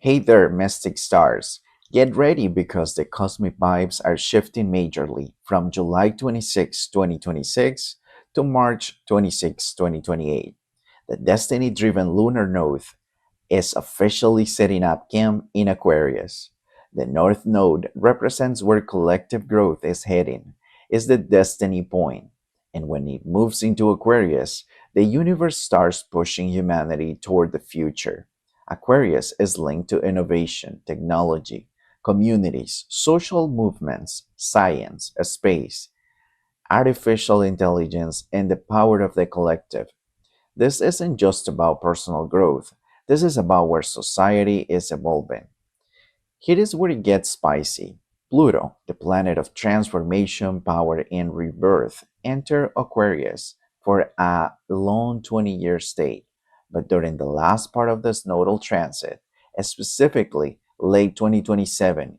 Hey there, Mystik Stars. Get ready because the cosmic vibes are shifting majorly from July 26, 2026 to March 26, 2028. The destiny driven lunar node is officially setting up camp in Aquarius. The North Node represents where collective growth is heading, is the destiny point. And when it moves into Aquarius, the universe starts pushing humanity toward the future. Aquarius is linked to innovation, technology, communities, social movements, science, space, artificial intelligence, and the power of the collective. This isn't just about personal growth. This is about where society is evolving. Here is where it gets spicy. Pluto, the planet of transformation, power, and rebirth, enter Aquarius for a long 20-year state. But during the last part of this nodal transit, specifically late 2027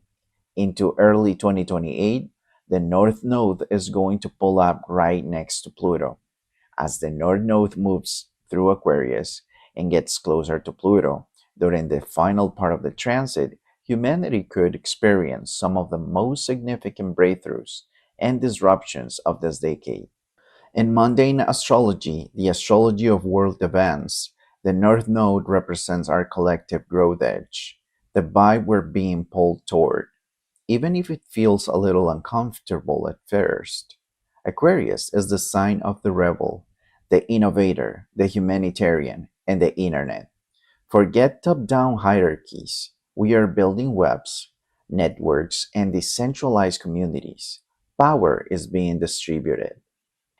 into early 2028, the North Node is going to pull up right next to Pluto. As the North Node moves through Aquarius and gets closer to Pluto, during the final part of the transit, humanity could experience some of the most significant breakthroughs and disruptions of this decade. In mundane astrology, the astrology of world events, the North Node represents our collective growth edge, the vibe we're being pulled toward, even if it feels a little uncomfortable at first. Aquarius is the sign of the rebel, the innovator, the humanitarian, and the internet. Forget top down hierarchies. We are building webs, networks, and decentralized communities. Power is being distributed.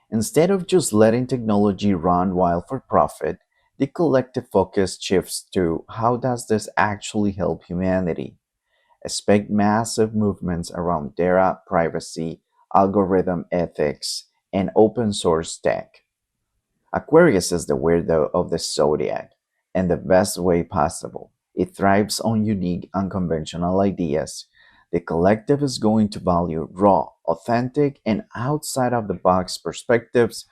Instead of just letting technology run wild for profit, the collective focus shifts to how does this actually help humanity? Expect massive movements around data privacy, algorithm ethics, and open source tech. Aquarius is the weirdo of the zodiac, in the best way possible. It thrives on unique, unconventional ideas. The collective is going to value raw, authentic, and outside of the box perspectives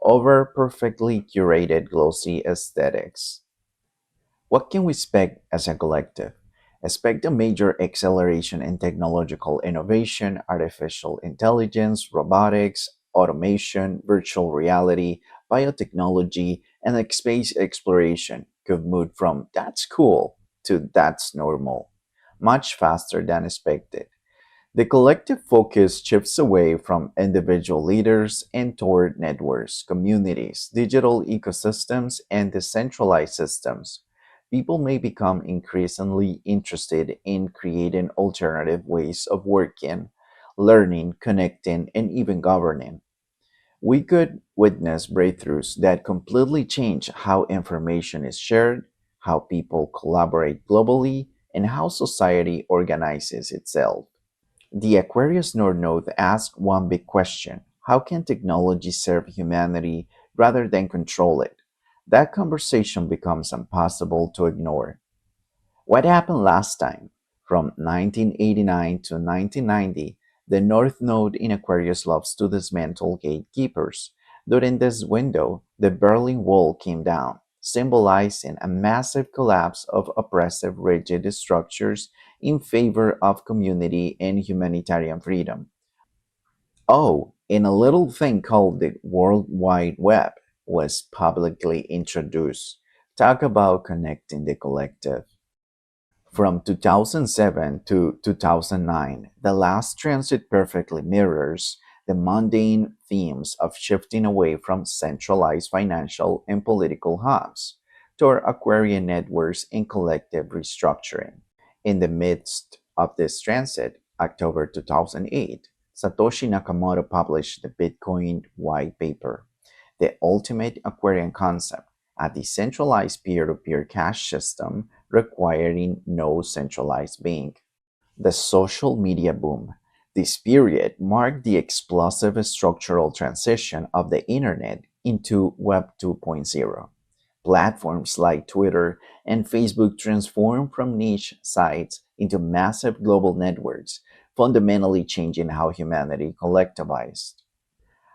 over perfectly curated, glossy aesthetics. What can we expect as a collective? Expect a major acceleration in technological innovation, artificial intelligence, robotics, automation, virtual reality, biotechnology, and like space exploration could move from that's cool to that's normal much faster than expected. The collective focus shifts away from individual leaders and toward networks, communities, digital ecosystems, and decentralized systems. People may become increasingly interested in creating alternative ways of working, learning, connecting, and even governing. We could witness breakthroughs that completely change how information is shared, how people collaborate globally, and how society organizes itself. The Aquarius North Node asks one big question: how can technology serve humanity rather than control it? That conversation becomes impossible to ignore. What happened last time? From 1989 to 1990, the North Node in Aquarius loves to dismantle gatekeepers. During this window, the Berlin Wall came down, symbolizing a massive collapse of oppressive, rigid structures in favor of community and humanitarian freedom. Oh, and a little thing called the World Wide Web was publicly introduced. Talk about connecting the collective. From 2007 to 2009, the last transit perfectly mirrors the mundane themes of shifting away from centralized financial and political hubs toward Aquarian networks and collective restructuring. In the midst of this transit, October 2008, Satoshi Nakamoto published the Bitcoin White Paper, the ultimate Aquarian concept, a decentralized peer to peer cash system requiring no centralized bank. The social media boom. This period marked the explosive structural transition of the Internet into Web 2.0. Platforms like Twitter and Facebook transformed from niche sites into massive global networks, fundamentally changing how humanity collectivized.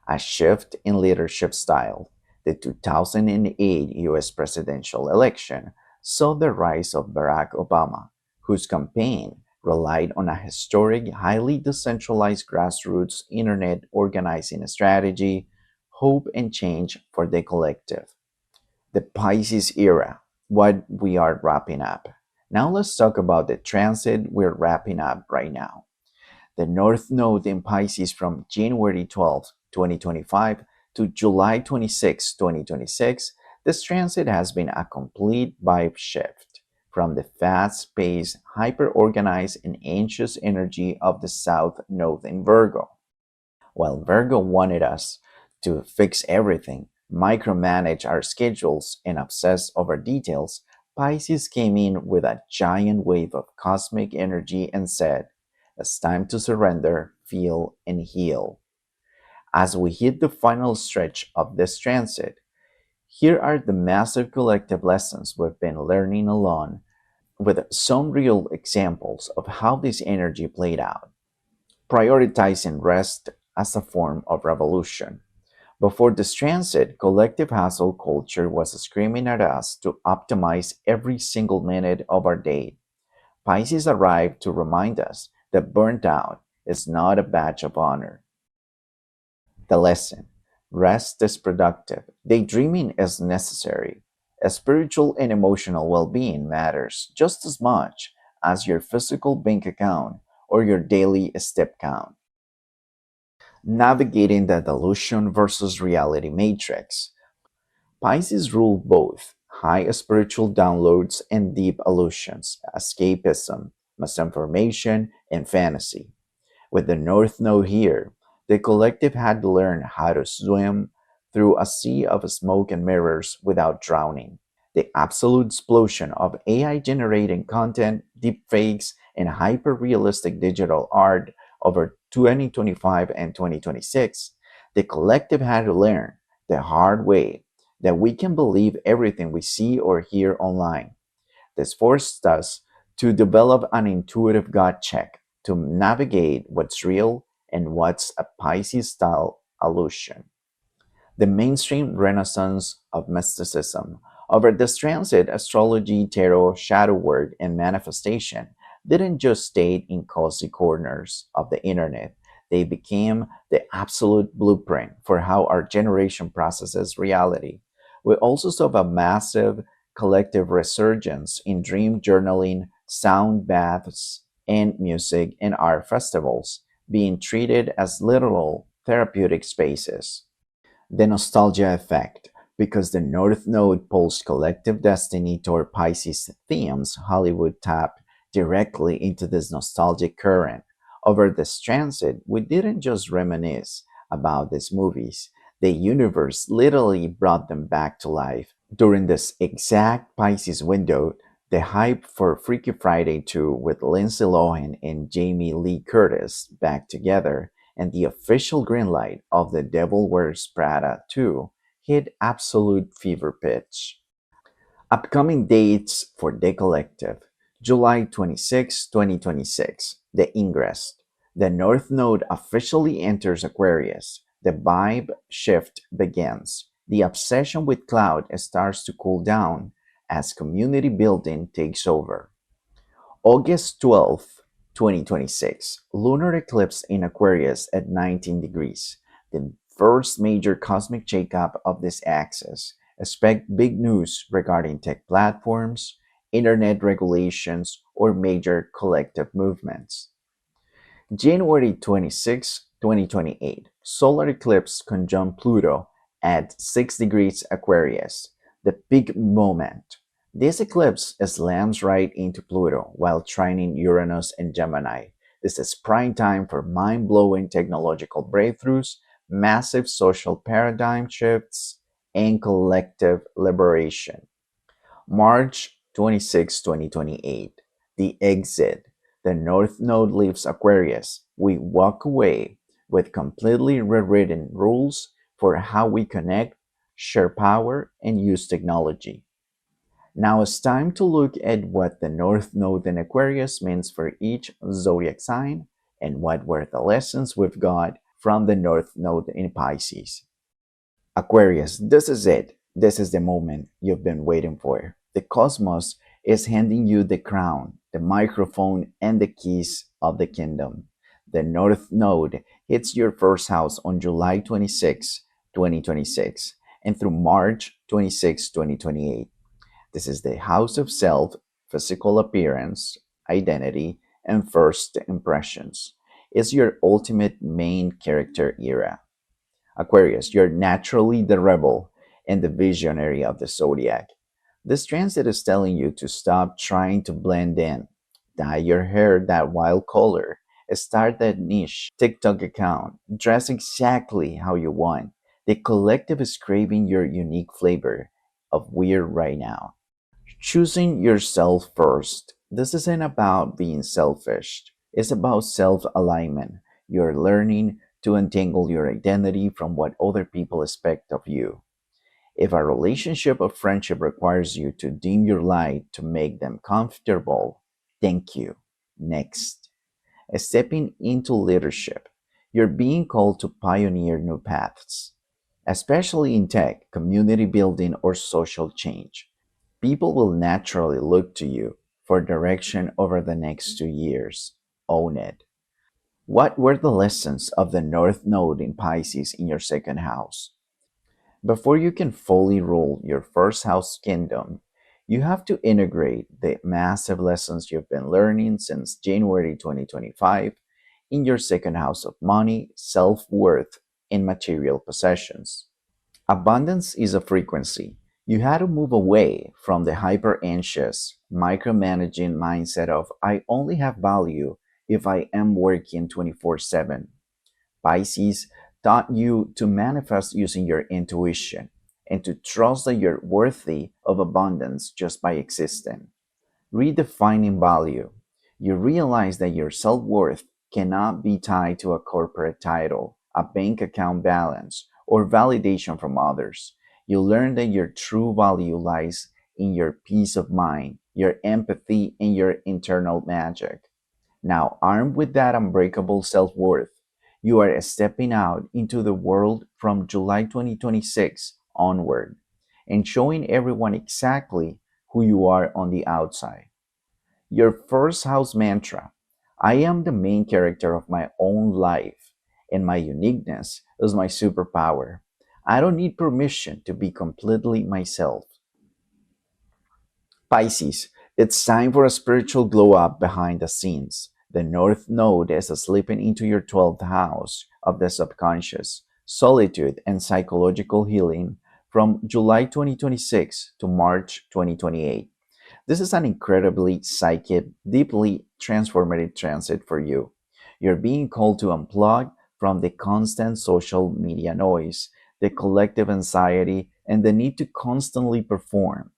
A shift in leadership style. The 2008 US presidential election saw the rise of Barack Obama, whose campaign relied on a historic, highly decentralized grassroots internet organizing strategy, hope, and change for the collective. The Pisces era, what we are wrapping up. Now let's talk about the transit we're wrapping up right now. The North Node in Pisces from January 12, 2025 to July 26, 2026, this transit has been a complete vibe shift from the fast-paced, hyper-organized, and anxious energy of the South Node in Virgo. While Virgo wanted us to fix everything, micromanage our schedules, and obsess over details, Pisces came in with a giant wave of cosmic energy and said, it's time to surrender, feel, and heal. As we hit the final stretch of this transit, here are the massive collective lessons we've been learning along, with some real examples of how this energy played out. Prioritizing rest as a form of revolution. Before this transit, collective hustle culture was screaming at us to optimize every single minute of our day. Pisces arrived to remind us that burnt out is not a badge of honor. The lesson: rest is productive, daydreaming is necessary. Spiritual and emotional well being matters just as much as your physical bank account or your daily step count. Navigating the delusion versus reality matrix. Pisces rule both high spiritual downloads and deep illusions, escapism, misinformation, and fantasy. With the North Node here, the collective had to learn how to swim through a sea of smoke and mirrors without drowning. The absolute explosion of AI generating content, deepfakes, and hyper realistic digital art over 2025 and 2026, the collective had to learn the hard way that we can believe everything we see or hear online. This forced us to develop an intuitive gut check to navigate what's real and what's a Pisces style illusion. The mainstream renaissance of mysticism. Over this transit, astrology, tarot, shadow work, and manifestation didn't just stay in cozy corners of the internet. They became the absolute blueprint for how our generation processes reality. We also saw a massive collective resurgence in dream journaling, sound baths, and music and art festivals being treated as literal therapeutic spaces. The nostalgia effect. Because the North Node pulls collective destiny toward Pisces themes, Hollywood tapped directly into this nostalgic current. Over this transit, we didn't just reminisce about these movies. The universe literally brought them back to life. During this exact Pisces window, the hype for Freaky Friday 2 with Lindsay Lohan and Jamie Lee Curtis back together, and the official greenlight of The Devil Wears Prada 2 hit absolute fever pitch. Upcoming dates for the collective: July 26, 2026, the ingress. The North Node officially enters Aquarius. The vibe shift begins. The obsession with cloud starts to cool down as community building takes over. August 12th, 2026, lunar eclipse in Aquarius at 19 degrees, the first major cosmic shakeup of this axis. Expect big news regarding tech platforms, internet regulations, or major collective movements. January 26, 2028, solar eclipse conjunct Pluto at 6 degrees Aquarius, the big moment. This eclipse slams right into Pluto while trining Uranus and Gemini. This is prime time for mind-blowing technological breakthroughs, massive social paradigm shifts, and collective liberation. March 26, 2028, the exit. The North Node leaves Aquarius. We walk away with completely rewritten rules for how we connect, share power, and use technology. Now it's time to look at what the North Node in Aquarius means for each zodiac sign and what were the lessons we've got from the North Node in Pisces. Aquarius, this is it. This is the moment you've been waiting for. The cosmos is handing you the crown, the microphone, and the keys of the kingdom. The North Node hits your first house on July 26, 2026, and through March 26, 2028. This is the house of self, physical appearance, identity, and first impressions. It's your ultimate main character era. Aquarius, you're naturally the rebel and the visionary of the zodiac. This transit is telling you to stop trying to blend in, dye your hair that wild color, start that niche TikTok account, dress exactly how you want. The collective is craving your unique flavor of weird right now. Choosing yourself first. This isn't about being selfish. It's about self-alignment. You're learning to untangle your identity from what other people expect of you. If a relationship or friendship requires you to dim your light to make them comfortable, thank you. Next, stepping into leadership. You're being called to pioneer new paths, especially in tech, community building, or social change. People will naturally look to you for direction over the next 2 years. Own it. What were the lessons of the North Node in Pisces in your second house? Before you can fully rule your first house kingdom, you have to integrate the massive lessons you've been learning since January 2025 in your second house of money, self worth, and material possessions. Abundance is a frequency. You had to move away from the hyper anxious, micromanaging mindset of I only have value if I am working 24/7. Pisces taught you to manifest using your intuition and to trust that you're worthy of abundance just by existing. Redefining value. You realize that your self worth cannot be tied to a corporate title, a bank account balance, or validation from others. You learn that your true value lies in your peace of mind, your empathy, and your internal magic. Now, armed with that unbreakable self worth, you are stepping out into the world from July 2026 onward and showing everyone exactly who you are on the outside. Your first house mantra: I am the main character of my own life, and my uniqueness is my superpower. I don't need permission to be completely myself. Pisces, it's time for a spiritual glow up behind the scenes. The North Node is slipping into your 12th house of the subconscious, solitude, and psychological healing from July 2026 to March 2028. This is an incredibly psychic, deeply transformative transit for you. You're being called to unplug from the constant social media noise, the collective anxiety, and the need to constantly perform.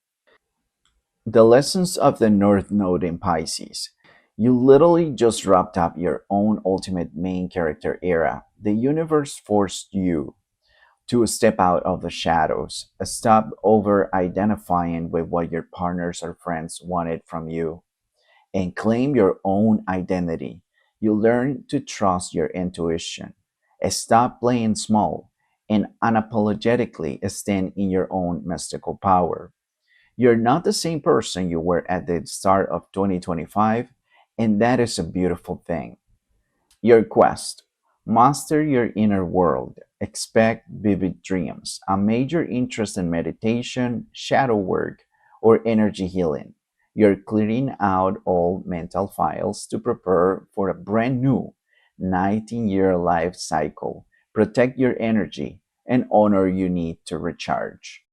The lessons of the North Node in Pisces. You literally just wrapped up your own ultimate main character era. The universe forced you to step out of the shadows, stop over identifying with what your partners or friends wanted from you, and claim your own identity. You learn to trust your intuition, stop playing small, and unapologetically stand in your own mystical power. You're not the same person you were at the start of 2025, and that is a beautiful thing. Your quest: master your inner world, expect vivid dreams, a major interest in meditation, shadow work, or energy healing. You're clearing out all mental files to prepare for a brand new 19-year life cycle. Protect your energy and honor you need to recharge.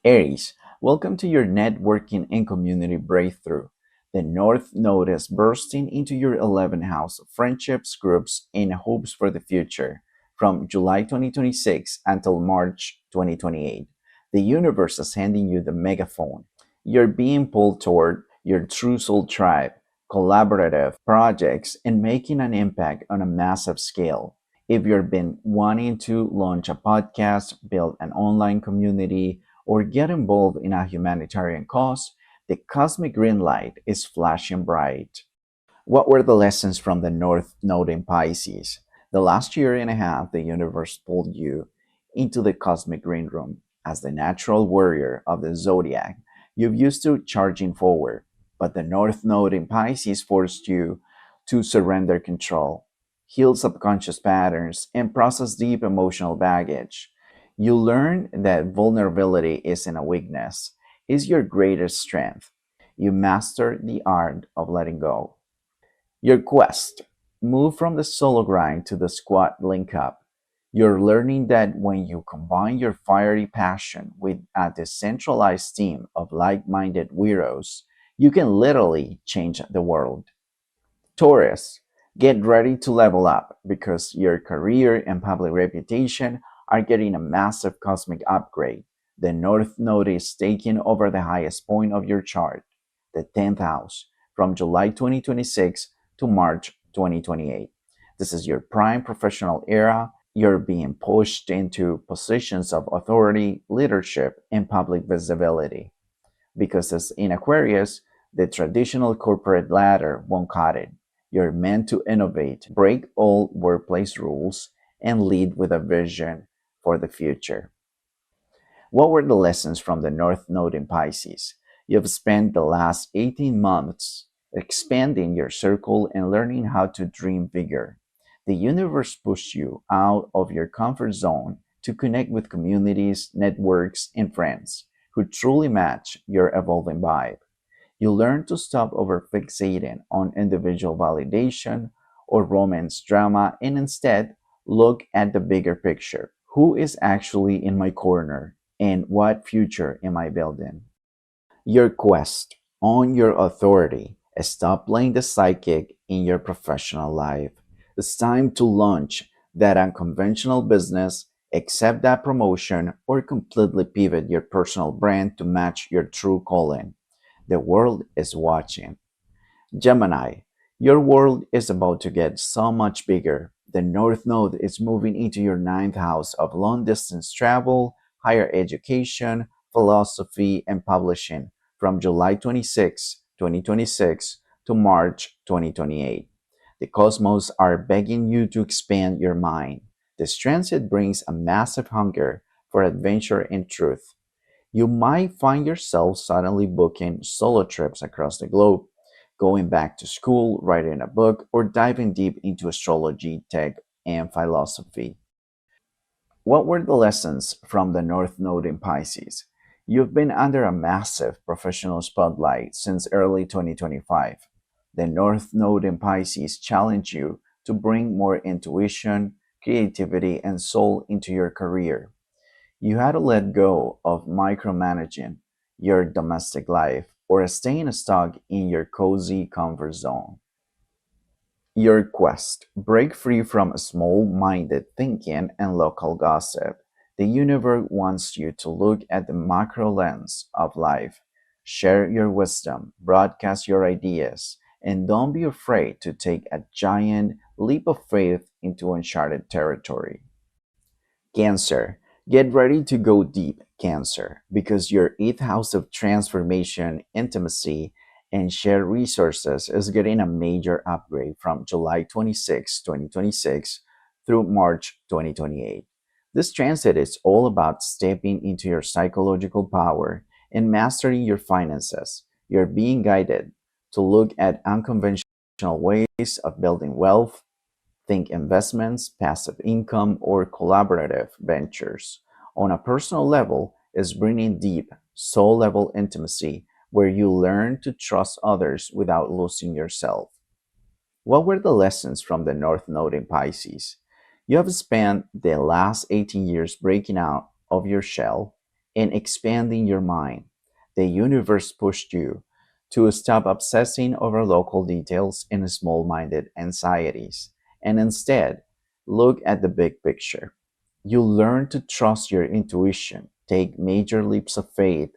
Aries, welcome to your networking and community breakthrough. The North Node is bursting into your 11th house of friendships, groups, and hopes for the future from July 2026 until March 2028. The universe is handing you the megaphone. You're being pulled toward your true soul tribe, collaborative projects, and making an impact on a massive scale. If you've been wanting to launch a podcast, build an online community, or get involved in a humanitarian cause, the cosmic green light is flashing bright. What were the lessons from the North Node in Pisces? The last year and a half, the universe pulled you into the cosmic green room. As the natural warrior of the zodiac, you've used to charging forward. but the North Node in Pisces forced you to surrender control, heal subconscious patterns, and process deep emotional baggage. You learn that vulnerability isn't a weakness, it's your greatest strength. You master the art of letting go. Your quest. Move from the solo grind to the squad link up. You're learning that when you combine your fiery passion with a decentralized team of like minded weirdos, you can literally change the world. Taurus, get ready to level up because your career and public reputation are getting a massive cosmic upgrade. The North Node is taking over the highest point of your chart, the 10th house, from July 2026 to March 2028. This is your prime professional era. You're being pushed into positions of authority, leadership, and public visibility because as in Aquarius, the traditional corporate ladder won't cut it. You're meant to innovate, break old workplace rules, and lead with a vision for the future. What were the lessons from the North Node in Pisces? You've spent the last 18 months expanding your circle and learning how to dream bigger. The universe pushed you out of your comfort zone to connect with communities, networks, and friends who truly match your evolving vibe. You learn to stop overfixating on individual validation or romance drama and instead look at the bigger picture. Who is actually in my corner and what future am I building? Your quest, own your authority. Stop playing the psychic in your professional life. It's time to launch that unconventional business, accept that promotion, or completely pivot your personal brand to match your true calling. The world is watching. Gemini, your world is about to get so much bigger. The North Node is moving into your ninth house of long distance travel, higher education, philosophy, and publishing from July 26, 2026 to March 2028. The cosmos are begging you to expand your mind. This transit brings a massive hunger for adventure and truth. You might find yourself suddenly booking solo trips across the globe, going back to school, writing a book, or diving deep into astrology, tech, and philosophy. What were the lessons from the North Node in Pisces? You've been under a massive professional spotlight since early 2025. The North Node in Pisces challenged you to bring more intuition, creativity, and soul into your career. You had to let go of micromanaging your domestic life or staying stuck in your cozy comfort zone. Your quest. Break free from small minded thinking and local gossip. The universe wants you to look at the macro lens of life. Share your wisdom, broadcast your ideas, and don't be afraid to take a giant leap of faith into uncharted territory. Cancer. Get ready to go deep, Cancer, because your eighth house of transformation, intimacy, and shared resources is getting a major upgrade from July 26, 2026 through March 2028. This transit is all about stepping into your psychological power and mastering your finances. You're being guided to look at unconventional ways of building wealth. Think investments, passive income, or collaborative ventures. On a personal level, is bringing deep, soul level intimacy where you learn to trust others without losing yourself. What were the lessons from the North Node in Pisces? You have spent the last 18 years breaking out of your shell and expanding your mind. The universe pushed you to stop obsessing over local details and small minded anxieties and instead look at the big picture. You learn to trust your intuition, take major leaps of faith,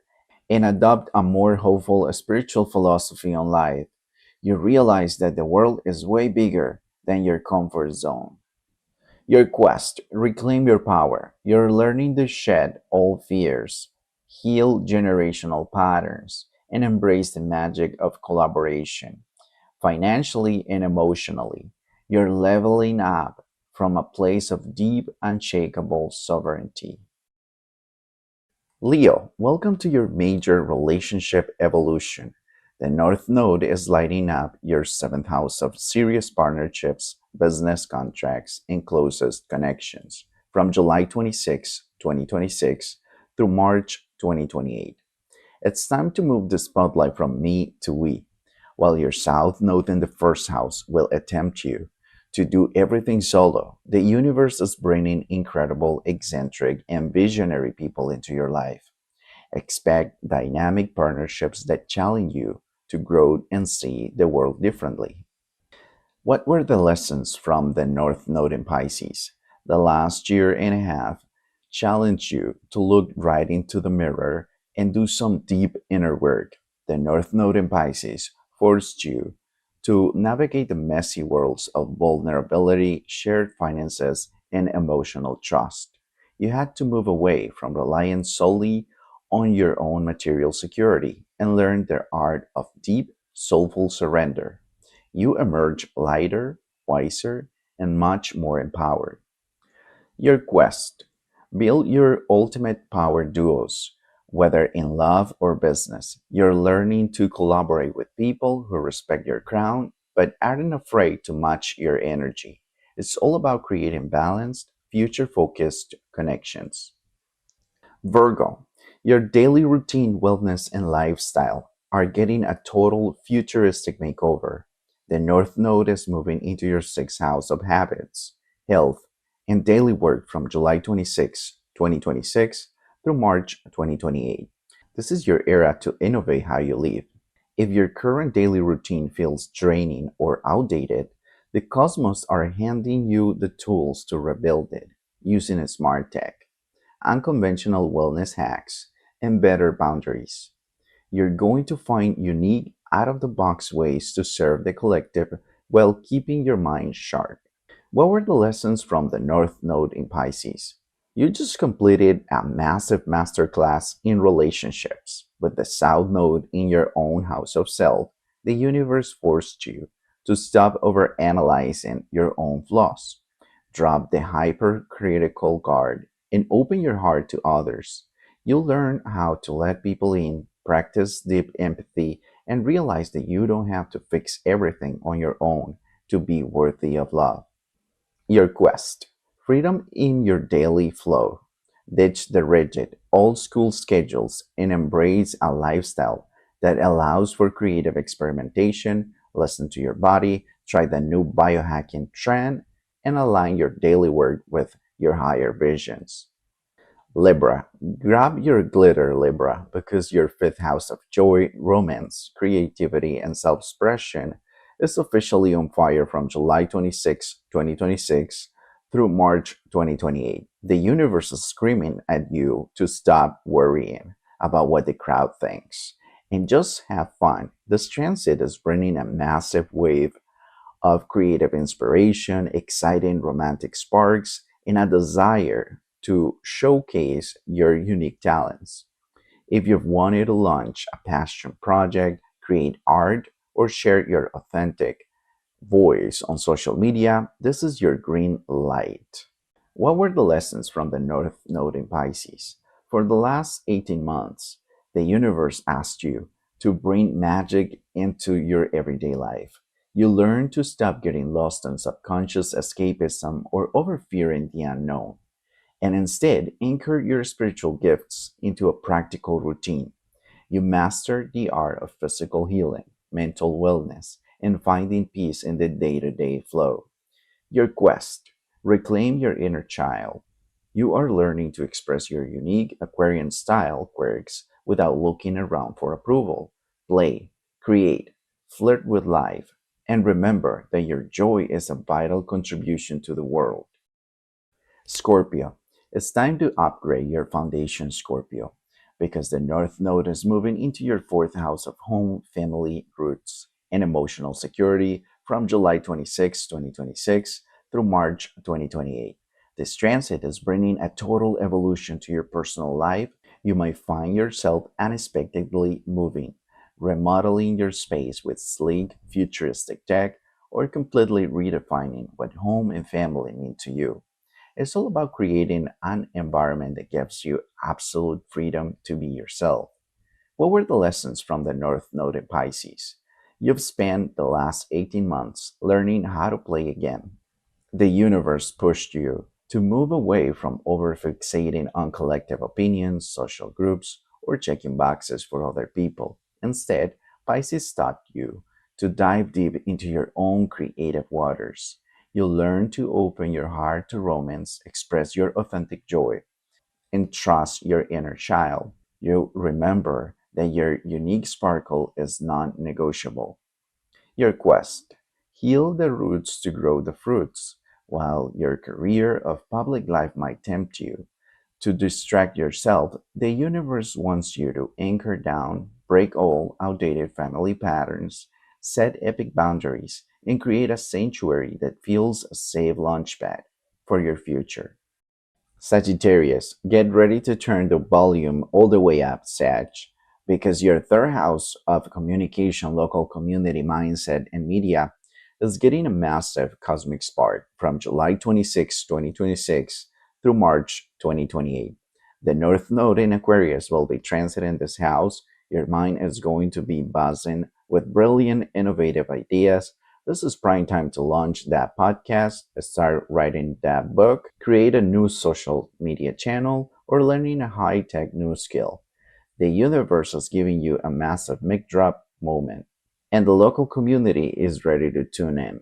and adopt a more hopeful spiritual philosophy on life. You realize that the world is way bigger than your comfort zone. Your quest, reclaim your power. You're learning to shed all fears, heal generational patterns, and embrace the magic of collaboration. Financially and emotionally, you're leveling up from a place of deep, unshakable sovereignty. Leo, welcome to your major relationship evolution. The North Node is lighting up your seventh house of serious partnerships, business contracts, and closest connections from July 26, 2026 through March 2028. It's time to move the spotlight from me to we. While your South Node in the first house will attempt you to do everything solo, the universe is bringing incredible, eccentric, and visionary people into your life. Expect dynamic partnerships that challenge you to grow and see the world differently. What were the lessons from the North Node in Pisces? The last year and a half challenged you to look right into the mirror and do some deep inner work. The North Node in Pisces forced you to navigate the messy worlds of vulnerability, shared finances, and emotional trust. You had to move away from relying solely on your own material security and learn the art of deep, soulful surrender. You emerge lighter, wiser, and much more empowered. Your quest. Build your ultimate power duos, whether in love or business. You're learning to collaborate with people who respect your crown but aren't afraid to match your energy. It's all about creating balanced, future focused connections. Virgo, your daily routine, wellness, and lifestyle are getting a total futuristic makeover. The North Node is moving into your sixth house of habits, health, and daily work from July 26, 2026 through March 2028. This is your era to innovate how you live. If your current daily routine feels draining or outdated, the cosmos are handing you the tools to rebuild it using a smart tech, unconventional wellness hacks, and better boundaries. You're going to find unique, out of the box ways to serve the collective while keeping your mind sharp. What were the lessons from the North Node in Pisces? You just completed a massive masterclass in relationships. With the South Node in your own house of self, the universe forced you to stop overanalyzing your own flaws. Drop the hypercritical guard and open your heart to others. You'll learn how to let people in, practice deep empathy, and realize that you don't have to fix everything on your own to be worthy of love. Your quest. Freedom in your daily flow. Ditch the rigid, old school schedules and embrace a lifestyle that allows for creative experimentation. Listen to your body, try the new biohacking trend, and align your daily work with your higher visions. Libra, grab your glitter, Libra, because your fifth house of joy, romance, creativity, and self expression is officially on fire from July 26, 2026 through March 2028. The universe is screaming at you to stop worrying about what the crowd thinks and just have fun. This transit is bringing a massive wave of creative inspiration, exciting romantic sparks, and a desire to showcase your unique talents. If you've wanted to launch a passion project, create art, or share your authentic voice on social media, this is your green light. What were the lessons from the North Node in Pisces? For the last 18 months, the universe asked you to bring magic into your everyday life. You learn to stop getting lost in subconscious escapism or over fearing the unknown, and instead anchor your spiritual gifts into a practical routine. You master the art of physical healing, mental wellness, and finding peace in the day to day flow. Your quest. Reclaim your inner child. You are learning to express your unique Aquarian style quirks without looking around for approval. Play, create, flirt with life, and remember that your joy is a vital contribution to the world. Scorpio, it's time to upgrade your foundation, Scorpio, because the North Node is moving into your fourth house of home, family, roots, and emotional security from July 26, 2026 through March 2028. This transit is bringing a total evolution to your personal life. You might find yourself unexpectedly moving, remodeling your space with sleek, futuristic tech, or completely redefining what home and family mean to you. It's all about creating an environment that gives you absolute freedom to be yourself. What were the lessons from the North Node in Pisces? You've spent the last 18 months learning how to play again. The universe pushed you to move away from overfixating on collective opinions, social groups, or checking boxes for other people. Instead, Pisces taught you to dive deep into your own creative waters. You'll learn to open your heart to romance, express your authentic joy, and trust your inner child. You remember that your unique sparkle is non negotiable. Your quest: heal the roots to grow the fruits. While your career of public life might tempt you to distract yourself, the universe wants you to anchor down, break all outdated family patterns, set epic boundaries, and create a sanctuary that feels a safe launchpad for your future. Sagittarius, get ready to turn the volume all the way up, Sag, because your third house of communication, local community mindset, and media is getting a massive cosmic spark from July 26, 2026 through March 2028. The North Node in Aquarius will be transiting this house. Your mind is going to be buzzing with brilliant, innovative ideas. This is prime time to launch that podcast, start writing that book, create a new social media channel, or learning a high tech new skill. The universe is giving you a massive mic drop moment, and the local community is ready to tune in.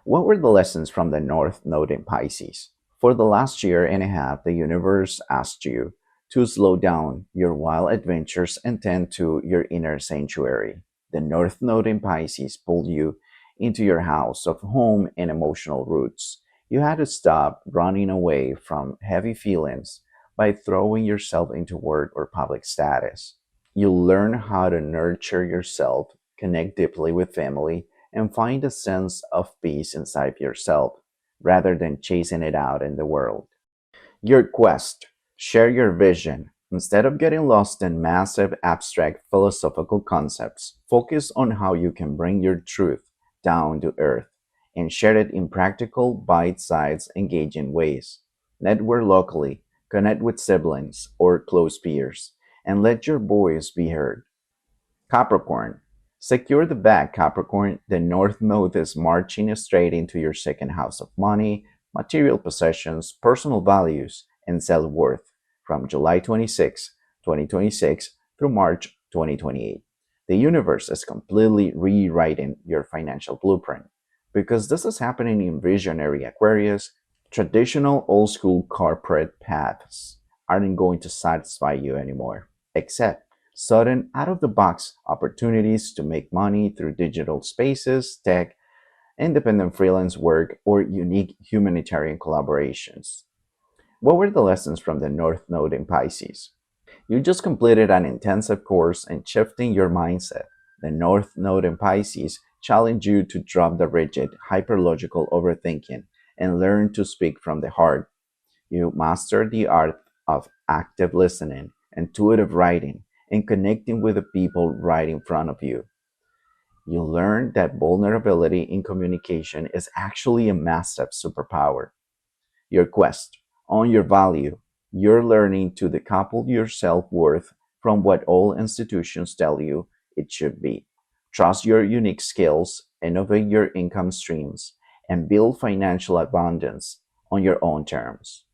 What were the lessons from the North Node in Pisces? For the last year and a half, the universe asked you to slow down your wild adventures and tend to your inner sanctuary. The North Node in Pisces pulled you into your house of home and emotional roots. You had to stop running away from heavy feelings by throwing yourself into work or public status. You'll learn how to nurture yourself, connect deeply with family, and find a sense of peace inside yourself rather than chasing it out in the world. Your quest: share your vision. Instead of getting lost in massive abstract philosophical concepts, focus on how you can bring your truth down to earth and share it in practical, bite sized, engaging ways. Network locally, connect with siblings or close peers, and let your voice be heard. Capricorn. Secure the bag, Capricorn. The North Node is marching straight into your second house of money, material possessions, personal values, and self worth from July 26, 2026 through March 2028. The universe is completely rewriting your financial blueprint. Because this is happening in visionary Aquarius, traditional old school corporate paths aren't going to satisfy you anymore, except sudden out of the box opportunities to make money through digital spaces, tech, independent freelance work, or unique humanitarian collaborations. What were the lessons from the North Node in Pisces? You just completed an intensive course in shifting your mindset. The North Node in Pisces challenged you to drop the rigid, hyperlogical overthinking and learn to speak from the heart. You mastered the art of active listening, intuitive writing, and connecting with the people right in front of you. You learned that vulnerability in communication is actually a massive superpower. Your quest: on your value. You're learning to decouple your self worth from what all institutions tell you it should be. Trust your unique skills, innovate your income streams, and build financial abundance on your own terms.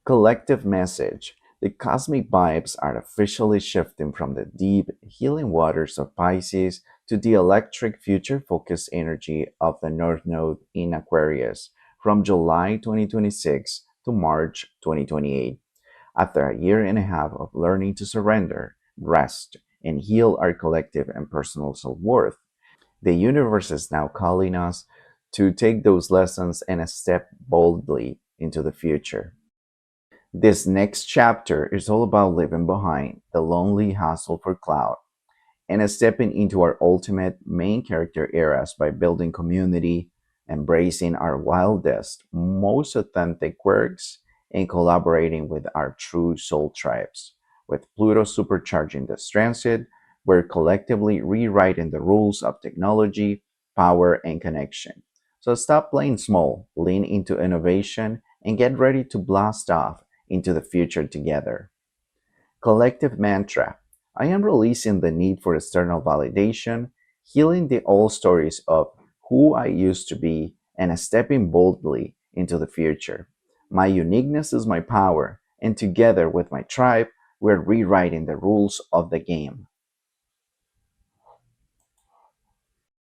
Collective message. The cosmic vibes are officially shifting from the deep, healing waters of Pisces to the electric, future focused energy of the North Node in Aquarius from July 2026 to March 2028. After a year and a half of learning to surrender, rest, and heal our collective and personal self worth, the universe is now calling us to take those lessons and step boldly into the future. This next chapter is all about leaving behind the lonely hustle for clout and stepping into our ultimate main character eras by building community, embracing our wildest, most authentic quirks, and collaborating with our true soul tribes. With Pluto supercharging this transit, we're collectively rewriting the rules of technology, power, and connection. So stop playing small, lean into innovation, and get ready to blast off into the future together. Collective mantra. I am releasing the need for external validation, healing the old stories of who I used to be, and stepping boldly into the future. My uniqueness is my power, and together with my tribe, we're rewriting the rules of the game.